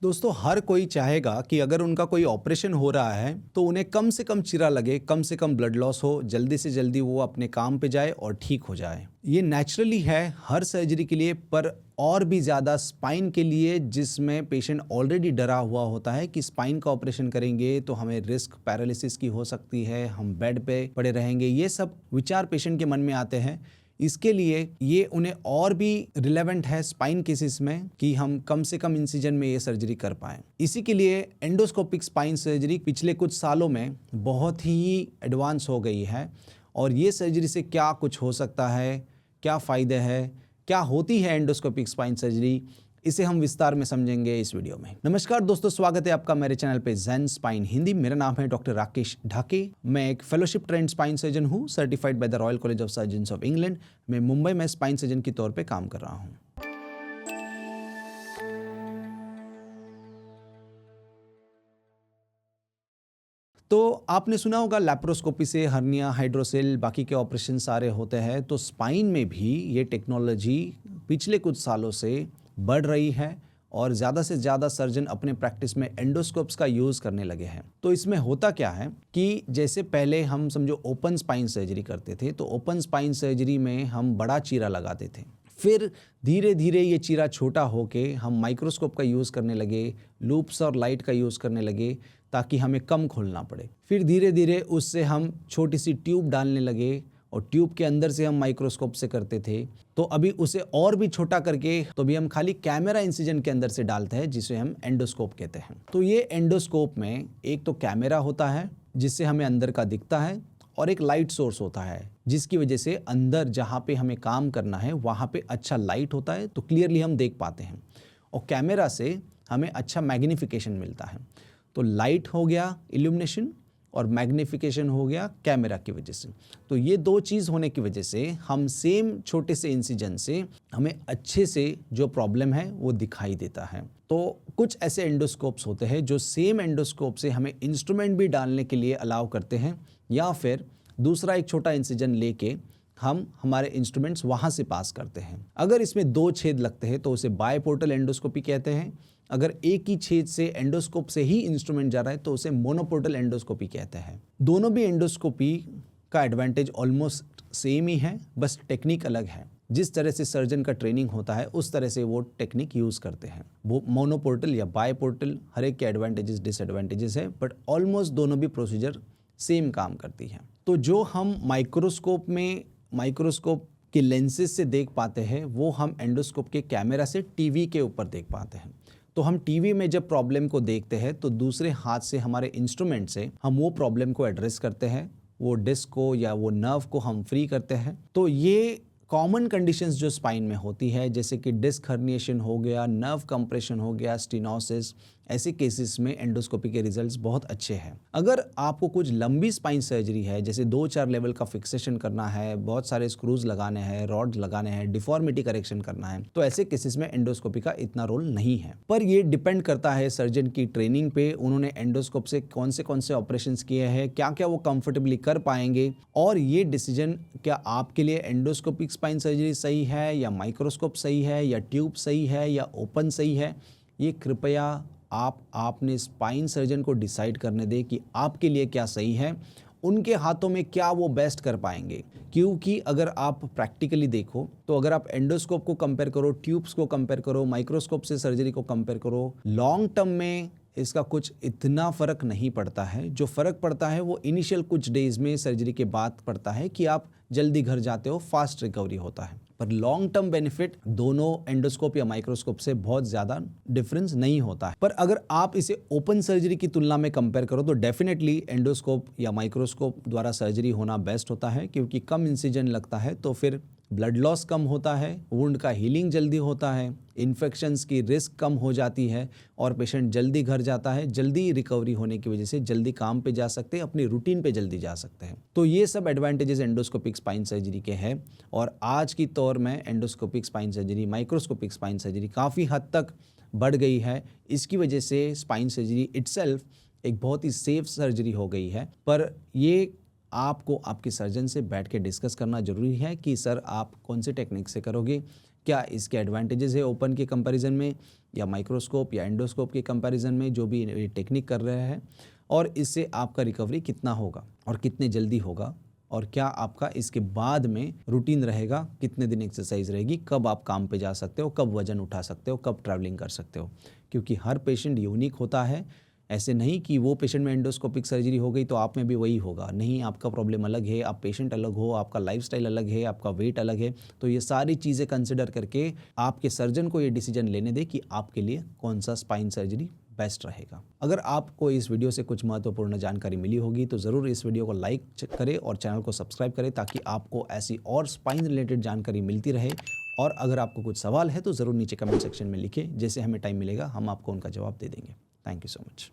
दोस्तों हर कोई चाहेगा कि अगर उनका कोई ऑपरेशन हो रहा है तो उन्हें कम से कम चीरा लगे, कम से कम ब्लड लॉस हो, जल्दी से जल्दी वो अपने काम पे जाए और ठीक हो जाए। ये नेचुरली है हर सर्जरी के लिए, पर और भी ज़्यादा स्पाइन के लिए, जिसमें पेशेंट ऑलरेडी डरा हुआ होता है कि स्पाइन का ऑपरेशन करेंगे तो हमें रिस्क पैरालिसिस की हो सकती है, हम बेड पे पड़े रहेंगे। ये सब विचार पेशेंट के मन में आते हैं। इसके लिए ये उन्हें और भी रिलेवेंट है स्पाइन केसेस में कि हम कम से कम इंसिजन में ये सर्जरी कर पाएं। इसी के लिए एंडोस्कोपिक स्पाइन सर्जरी पिछले कुछ सालों में बहुत ही एडवांस हो गई है। और ये सर्जरी से क्या कुछ हो सकता है, क्या फ़ायदे हैं, क्या होती है एंडोस्कोपिक स्पाइन सर्जरी, इसे हम विस्तार में समझेंगे इस वीडियो में। नमस्कार दोस्तों, स्वागत है आपका मेरे चैनल पे ज़ेन स्पाइन हिंदी। मेरा नाम है डॉक्टर राकेश ढाके। मैं एक फेलोशिप ट्रेंड स्पाइन सर्जन हूँ, certified by the royal college of surgeons of England. मैं मुंबई में स्पाइन सर्जन के तौर पे काम कर रहा हूँ। तो आपने सुना होगा लैप्रोस्कोपी से हर्निया, हाइड्रोसेल, बाकी के ऑपरेशन सारे होते हैं। तो स्पाइन में भी ये टेक्नोलॉजी पिछले कुछ सालों से बढ़ रही है और ज़्यादा से ज़्यादा सर्जन अपने प्रैक्टिस में एंडोस्कोप्स का यूज़ करने लगे हैं। तो इसमें होता क्या है कि जैसे पहले हम समझो ओपन स्पाइन सर्जरी करते थे, तो ओपन स्पाइन सर्जरी में हम बड़ा चीरा लगाते थे। फिर धीरे धीरे ये चीरा छोटा होके हम माइक्रोस्कोप का यूज़ करने लगे, लूप्स और लाइट का यूज़ करने लगे ताकि हमें कम खोलना पड़े। फिर धीरे धीरे उससे हम छोटी सी ट्यूब डालने लगे और ट्यूब के अंदर से हम माइक्रोस्कोप से करते थे। तो अभी उसे और भी छोटा करके तो भी हम खाली कैमरा इंसिजन के अंदर से डालते हैं, जिसे हम एंडोस्कोप कहते हैं। तो ये एंडोस्कोप में एक तो कैमरा होता है जिससे हमें अंदर का दिखता है, और एक लाइट सोर्स होता है जिसकी वजह से अंदर जहाँ पे हमें काम करना है वहाँ पे अच्छा लाइट होता है, तो क्लियरली हम देख पाते हैं। और कैमरा से हमें अच्छा मैग्नीफिकेशन मिलता है। तो लाइट हो गया इल्यूमिनेशन और मैग्नीफिकेशन हो गया कैमरा की वजह से। तो ये दो चीज़ होने की वजह से हम सेम छोटे से इंसिजन से हमें अच्छे से जो प्रॉब्लम है वो दिखाई देता है। तो कुछ ऐसे एंडोस्कोप्स होते हैं जो सेम एंडोस्कोप से हमें इंस्ट्रूमेंट भी डालने के लिए अलाउ करते हैं, या फिर दूसरा एक छोटा इंसिजन लेके हम हमारे इंस्ट्रूमेंट्स वहाँ से पास करते हैं। अगर इसमें दो छेद लगते हैं तो उसे बायपोर्टल एंडोस्कोपी कहते हैं। अगर एक ही छेद से एंडोस्कोप से ही इंस्ट्रूमेंट जा रहा है तो उसे मोनोपोर्टल एंडोस्कोपी कहते हैं। दोनों भी एंडोस्कोपी का एडवांटेज ऑलमोस्ट सेम ही है, बस टेक्निक अलग है। जिस तरह से सर्जन का ट्रेनिंग होता है उस तरह से वो टेक्निक यूज़ करते हैं। वो मोनोपोर्टल या बायपोर्टल, हर एक के एडवांटेजेस डिसएडवांटेजेस है, बट ऑलमोस्ट दोनों भी प्रोसीजर सेम काम करती है। तो जो हम माइक्रोस्कोप के लेंसेज से देख पाते हैं वो हम एंडोस्कोप के कैमरा से टीवी के ऊपर देख पाते हैं। तो हम टीवी में जब प्रॉब्लम को देखते हैं तो दूसरे हाथ से हमारे इंस्ट्रूमेंट से हम वो प्रॉब्लम को एड्रेस करते हैं, वो डिस्क को या वो नर्व को हम फ्री करते हैं। तो ये कॉमन कंडीशंस जो स्पाइन में होती है, जैसे कि डिस्क हर्निएशन हो गया, नर्व कंप्रेशन हो गया, स्टेनोसिस, ऐसे केसेस में एंडोस्कोपी के रिजल्ट्स बहुत अच्छे हैं। अगर आपको कुछ लंबी स्पाइन सर्जरी है, जैसे 2-4 लेवल का फिक्सेशन करना है, बहुत सारे स्क्रूज लगाने हैं, रॉड लगाने हैं, डिफॉर्मिटी करेक्शन करना है, तो ऐसे केसेस में एंडोस्कोपी का इतना रोल नहीं है। पर ये डिपेंड करता है सर्जन की ट्रेनिंग पे, उन्होंने एंडोस्कोप से कौन से ऑपरेशंस किए हैं, क्या क्या वो कंफर्टेबली कर पाएंगे, और ये डिसीजन क्या आपके लिए एंडोस्कोपिक स्पाइन सर्जरी सही है या माइक्रोस्कोप सही है या ट्यूब सही है या ओपन सही है, ये कृपया आपने स्पाइन सर्जन को डिसाइड करने दें कि आपके लिए क्या सही है, उनके हाथों में क्या वो बेस्ट कर पाएंगे। क्योंकि अगर आप प्रैक्टिकली देखो तो अगर आप एंडोस्कोप को कंपेयर करो, ट्यूब्स को कंपेयर करो, माइक्रोस्कोप से सर्जरी को कंपेयर करो, लॉन्ग टर्म में इसका कुछ इतना फ़र्क नहीं पड़ता है। जो फ़र्क पड़ता है वो इनिशियल कुछ डेज में सर्जरी के बाद पड़ता है कि आप जल्दी घर जाते हो, फास्ट रिकवरी होता है। पर लॉन्ग टर्म बेनिफिट दोनों एंडोस्कोप या माइक्रोस्कोप से बहुत ज़्यादा डिफरेंस नहीं होता है। पर अगर आप इसे ओपन सर्जरी की तुलना में कंपेयर करो तो डेफिनेटली एंडोस्कोप या माइक्रोस्कोप द्वारा सर्जरी होना बेस्ट होता है, क्योंकि कम इंसिजन लगता है तो फिर ब्लड लॉस कम होता है, वुंड का हीलिंग जल्दी होता है, इन्फेक्शंस की रिस्क कम हो जाती है और पेशेंट जल्दी घर जाता है। जल्दी रिकवरी होने की वजह से जल्दी काम पे जा सकते हैं, अपनी रूटीन पे जल्दी जा सकते हैं। तो ये सब एडवांटेजेस एंडोस्कोपिक स्पाइन सर्जरी के हैं। और आज की दौर में endoscopic spine surgery, microscopic spine surgery काफ़ी हद तक बढ़ गई है। इसकी वजह से स्पाइन सर्जरी इटसेल्फ एक बहुत ही सेफ सर्जरी हो गई है। पर ये आपको आपके सर्जन से बैठ के डिस्कस करना ज़रूरी है कि सर आप कौन से टेक्निक से करोगे, क्या इसके एडवांटेजेस है ओपन के कंपैरिजन में या माइक्रोस्कोप या एंडोस्कोप के कंपैरिजन में जो भी ये टेक्निक कर रहे हैं, और इससे आपका रिकवरी कितना होगा और कितने जल्दी होगा, और क्या आपका इसके बाद में रूटीन रहेगा, कितने दिन एक्सरसाइज रहेगी, कब आप काम पे जा सकते हो, कब वजन उठा सकते हो, कब ट्रैवलिंग कर सकते हो। क्योंकि हर पेशेंट यूनिक होता है। ऐसे नहीं कि वो पेशेंट में एंडोस्कोपिक सर्जरी हो गई तो आप में भी वही होगा। नहीं, आपका प्रॉब्लम अलग है, आप पेशेंट अलग हो, आपका लाइफस्टाइल अलग है, आपका वेट अलग है। तो ये सारी चीज़ें कंसिडर करके आपके सर्जन को ये डिसीजन लेने दे कि आपके लिए कौन सा स्पाइन सर्जरी बेस्ट रहेगा। अगर आपको इस वीडियो से कुछ महत्वपूर्ण जानकारी मिली होगी तो ज़रूर इस वीडियो को लाइक करें और चैनल को सब्सक्राइब करें, ताकि आपको ऐसी और स्पाइन रिलेटेड जानकारी मिलती रहे। और अगर आपको कुछ सवाल है तो ज़रूर नीचे कमेंट सेक्शन में लिखें। जैसे हमें टाइम मिलेगा हम आपको उनका जवाब दे देंगे। Thank you so much.